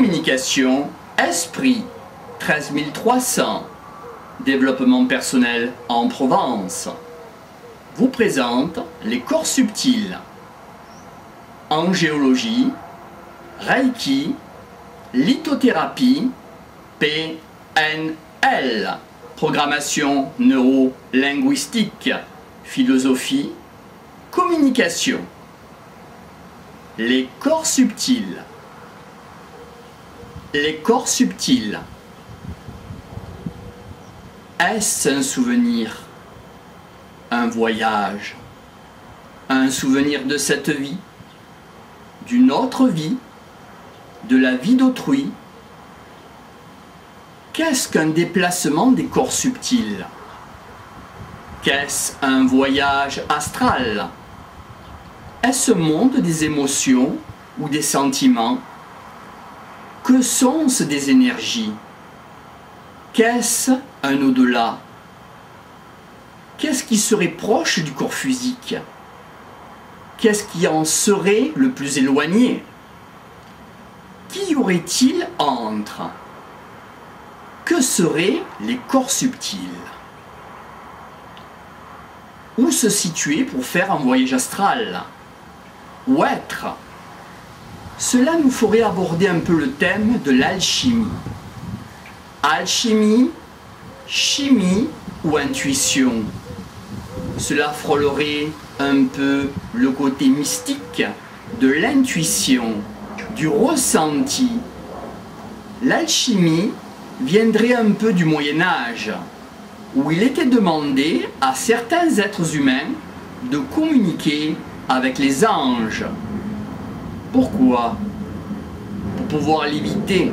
Communication, esprit, 13 300. Développement personnel en Provence vous présente les corps subtils. Angéologie, Reiki, lithothérapie, PNL, programmation neuro-linguistique, philosophie, communication. Les corps subtils. Les corps subtils. Est-ce un souvenir? Un voyage? Un souvenir de cette vie? D'une autre vie? De la vie d'autrui? Qu'est-ce qu'un déplacement des corps subtils? Qu'est-ce un voyage astral? Est-ce un monde des émotions ou des sentiments? Que sont-ce des énergies? Qu'est-ce un au-delà? Qu'est-ce qui serait proche du corps physique? Qu'est-ce qui en serait le plus éloigné? Qu'y aurait-il entre? Que seraient les corps subtils? Où se situer pour faire un voyage astral? Où être? Cela nous ferait aborder un peu le thème de l'alchimie. Alchimie, chimie ou intuition? Cela frôlerait un peu le côté mystique de l'intuition, du ressenti. L'alchimie viendrait un peu du Moyen-Âge, où il était demandé à certains êtres humains de communiquer avec les anges. Pourquoi? Pour pouvoir l'éviter,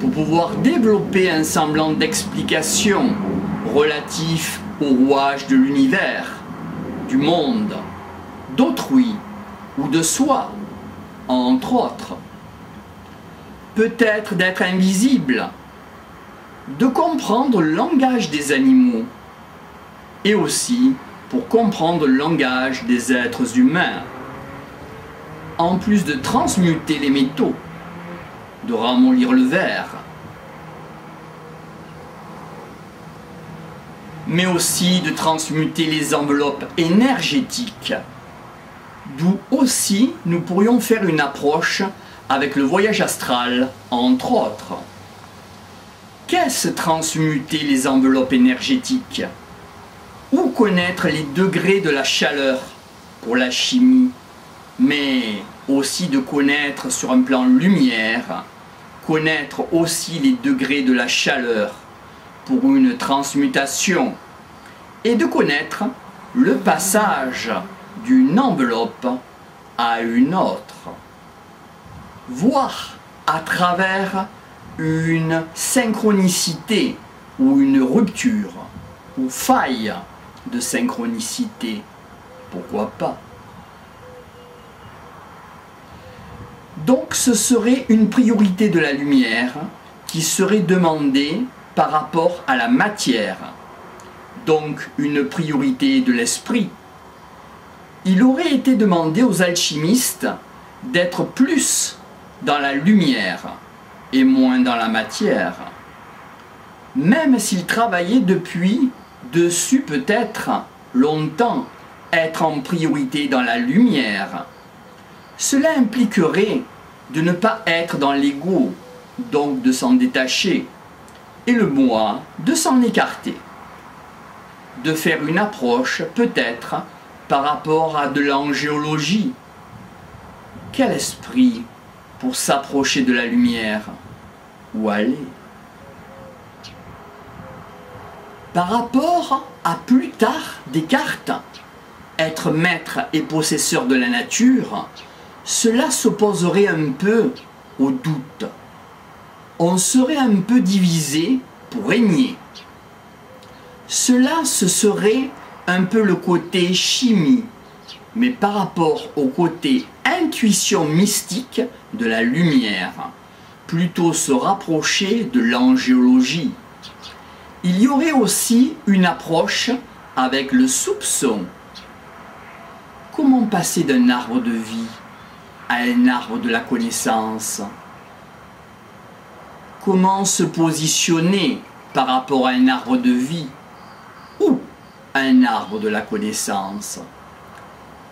pour pouvoir développer un semblant d'explication relatif au rouage de l'univers, du monde, d'autrui ou de soi, entre autres. Peut-être d'être invisible, de comprendre le langage des animaux, et aussi pour comprendre le langage des êtres humains, en plus de transmuter les métaux, de ramollir le verre, mais aussi de transmuter les enveloppes énergétiques, d'où aussi nous pourrions faire une approche avec le voyage astral, entre autres. Qu'est-ce transmuter les enveloppes énergétiques? Ou connaître les degrés de la chaleur pour la chimie, mais aussi de connaître sur un plan lumière, connaître aussi les degrés de la chaleur pour une transmutation, et de connaître le passage d'une enveloppe à une autre. Voir à travers une synchronicité ou une rupture ou faille de synchronicité, pourquoi pas? Donc ce serait une priorité de la lumière qui serait demandée par rapport à la matière, donc une priorité de l'esprit. Il aurait été demandé aux alchimistes d'être plus dans la lumière et moins dans la matière, même s'ils travaillaient depuis dessus peut-être longtemps, être en priorité dans la lumière. Cela impliquerait de ne pas être dans l'ego, donc de s'en détacher, et le moi de s'en écarter, de faire une approche peut-être par rapport à de l'angéologie. Quel esprit pour s'approcher de la lumière? Où aller? Par rapport à plus tard Descartes, être maître et possesseur de la nature, cela s'opposerait un peu au doute. On serait un peu divisé pour régner. Cela, ce serait un peu le côté chimie, mais par rapport au côté intuition mystique de la lumière, plutôt se rapprocher de l'angéologie. Il y aurait aussi une approche avec le soupçon. Comment passer d'un arbre de vie à un arbre de la connaissance? comment se positionner par rapport à un arbre de vie ou un arbre de la connaissance.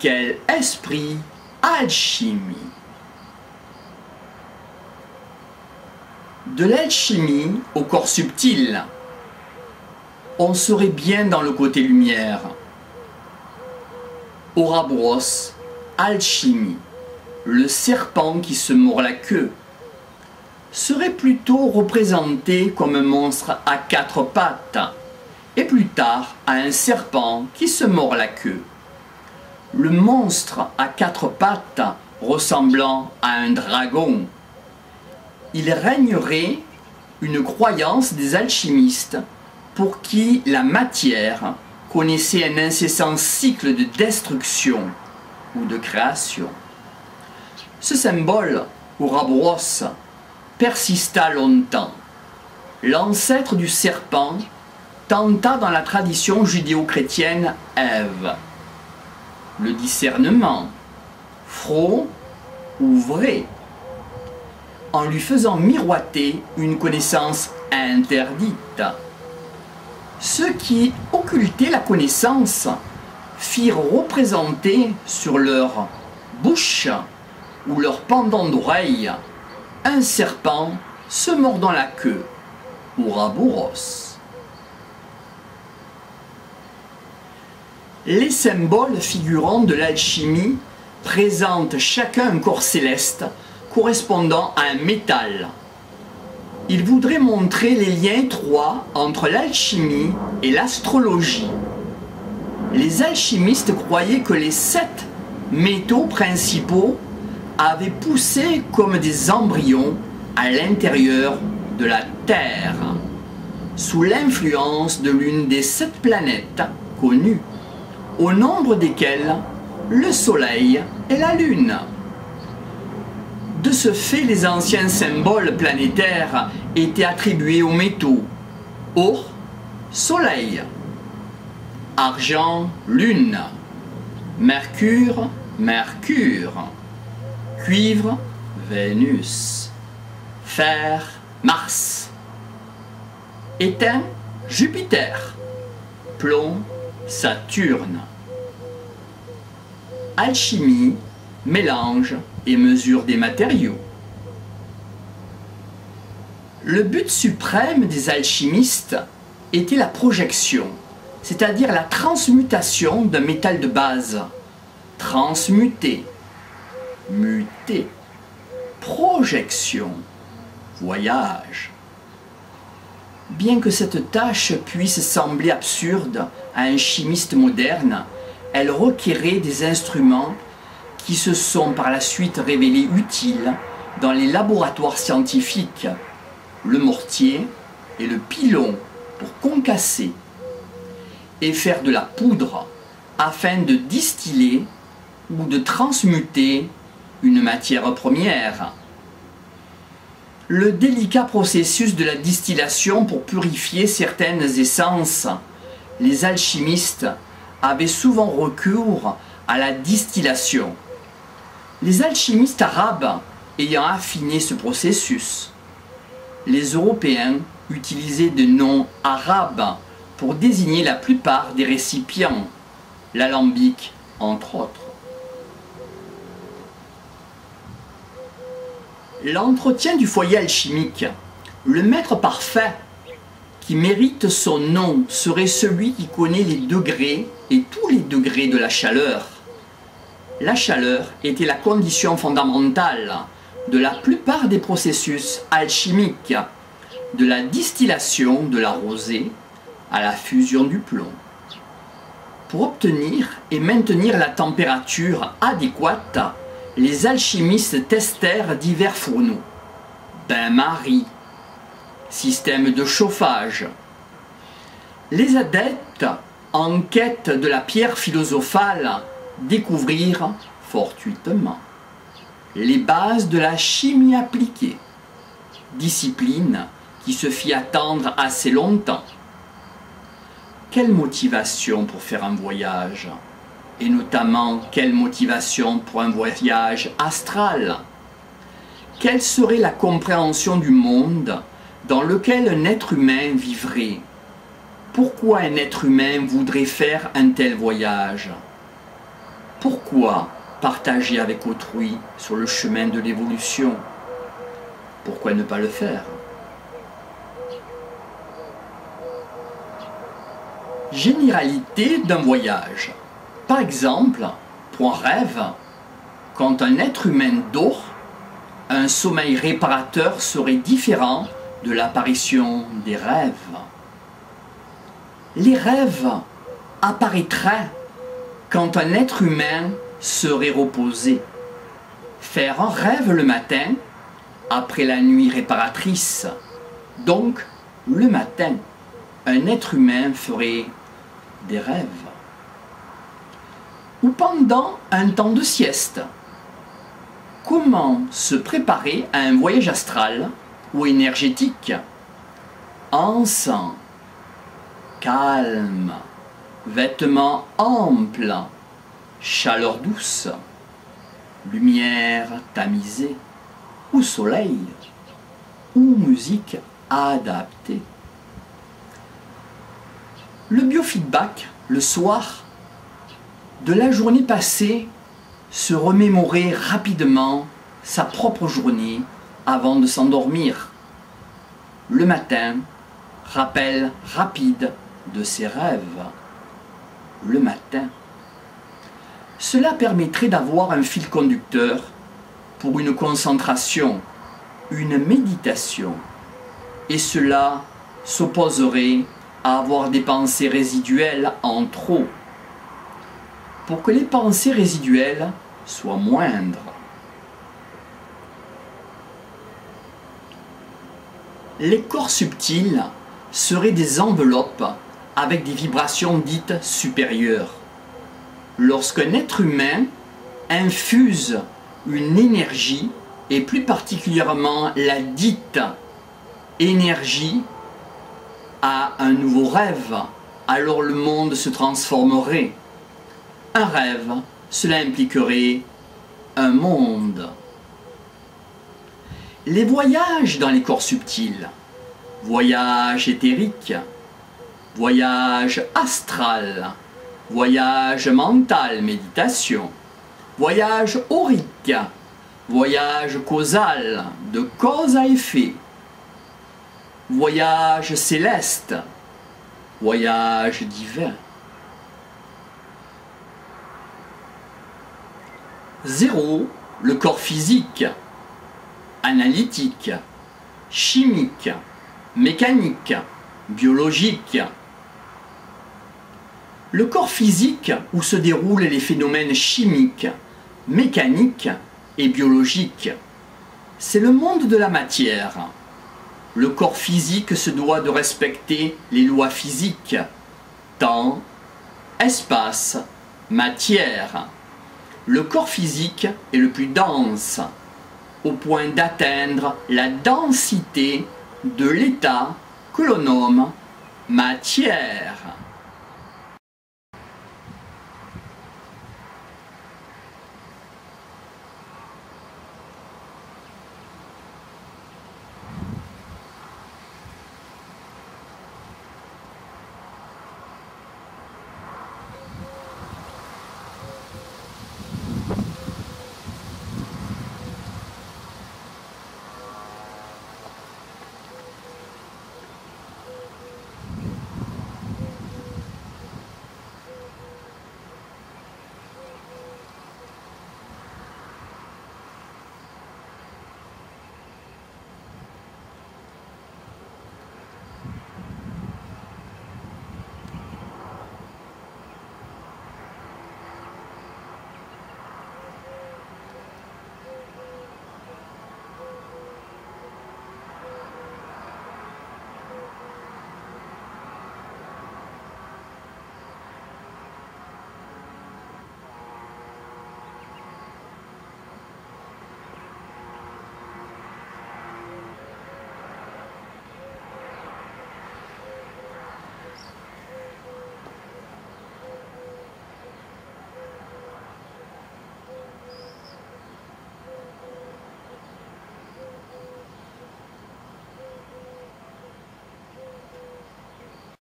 Quel esprit alchimie. De l'alchimie au corps subtil, on serait bien dans le côté lumière. Ouroboros, alchimie, le serpent qui se mord la queue, serait plutôt représenté comme un monstre à 4 pattes, et plus tard à un serpent qui se mord la queue. Le monstre à 4 pattes ressemblant à un dragon. Il régnerait une croyance des alchimistes pour qui la matière connaissait un incessant cycle de destruction ou de création. Ce symbole, Ouroboros, persista longtemps. L'ancêtre du serpent tenta dans la tradition judéo-chrétienne Ève. Le discernement, faux ou vrai, en lui faisant miroiter une connaissance interdite. Ceux qui occultaient la connaissance firent représenter sur leur bouche ou leur pendant d'oreille un serpent se mordant la queue, Ouroboros. Les symboles figurants de l'alchimie présentent chacun un corps céleste correspondant à un métal. Ils voudraient montrer les liens étroits entre l'alchimie et l'astrologie. Les alchimistes croyaient que les 7 métaux principaux avaient poussé comme des embryons à l'intérieur de la Terre, sous l'influence de l'une des 7 planètes connues, au nombre desquelles le Soleil et la Lune. De ce fait, les anciens symboles planétaires étaient attribués aux métaux. Or, Soleil, argent, Lune, Mercure, Mercure, cuivre, Vénus, fer, Mars, étain, Jupiter, plomb, Saturne. Alchimie, mélange et mesure des matériaux. Le but suprême des alchimistes était la projection, c'est-à-dire la transmutation d'un métal de base. Transmuter, muter, projection, voyage. Bien que cette tâche puisse sembler absurde à un chimiste moderne, elle requérait des instruments qui se sont par la suite révélés utiles dans les laboratoires scientifiques, le mortier et le pilon pour concasser et faire de la poudre afin de distiller ou de transmuter une matière première. Le délicat processus de la distillation pour purifier certaines essences, les alchimistes avaient souvent recours à la distillation. Les alchimistes arabes ayant affiné ce processus, les Européens utilisaient des noms arabes pour désigner la plupart des récipients, l'alambic entre autres. L'entretien du foyer alchimique, le maître parfait qui mérite son nom serait celui qui connaît les degrés et tous les degrés de la chaleur. La chaleur était la condition fondamentale de la plupart des processus alchimiques, de la distillation de la rosée à la fusion du plomb. Pour obtenir et maintenir la température adéquate, les alchimistes testèrent divers fourneaux, bains-maries, systèmes de chauffage. Les adeptes, en quête de la pierre philosophale, découvrirent fortuitement les bases de la chimie appliquée, discipline qui se fit attendre assez longtemps. Quelle motivation pour faire un voyage? Et notamment, quelle motivation pour un voyage astral? Quelle serait la compréhension du monde dans lequel un être humain vivrait. Pourquoi un être humain voudrait faire un tel voyage? Pourquoi partager avec autrui sur le chemin de l'évolution? Pourquoi ne pas le faire? Généralité d'un voyage. Par exemple, pour un rêve, quand un être humain dort, un sommeil réparateur serait différent de l'apparition des rêves. Les rêves apparaîtraient quand un être humain serait reposé. Faire un rêve le matin, après la nuit réparatrice, donc le matin, un être humain ferait des rêves. Ou pendant un temps de sieste. Comment se préparer à un voyage astral ou énergétique? Encens, calme, vêtements amples, chaleur douce, lumière tamisée, ou soleil, ou musique adaptée. Le biofeedback, le soir, de la journée passée, se remémorer rapidement sa propre journée avant de s'endormir. Le matin, rappel rapide de ses rêves. Le matin. Cela permettrait d'avoir un fil conducteur pour une concentration, une méditation. Et cela s'opposerait à avoir des pensées résiduelles en trop, pour que les pensées résiduelles soient moindres. Les corps subtils seraient des enveloppes avec des vibrations dites supérieures. Lorsqu'un être humain infuse une énergie, et plus particulièrement la dite énergie, à un nouveau rêve, alors le monde se transformerait. Un rêve, cela impliquerait un monde. Les voyages dans les corps subtils, voyage éthérique, voyage astral, voyage mental, méditation, voyage aurique, voyage causal, de cause à effet, voyage céleste, voyage divin. 0, le corps physique, analytique, chimique, mécanique, biologique. Le corps physique où se déroulent les phénomènes chimiques, mécaniques et biologiques. C'est le monde de la matière. Le corps physique se doit de respecter les lois physiques, temps, espace, matière. Le corps physique est le plus dense, au point d'atteindre la densité de l'état que l'on nomme matière.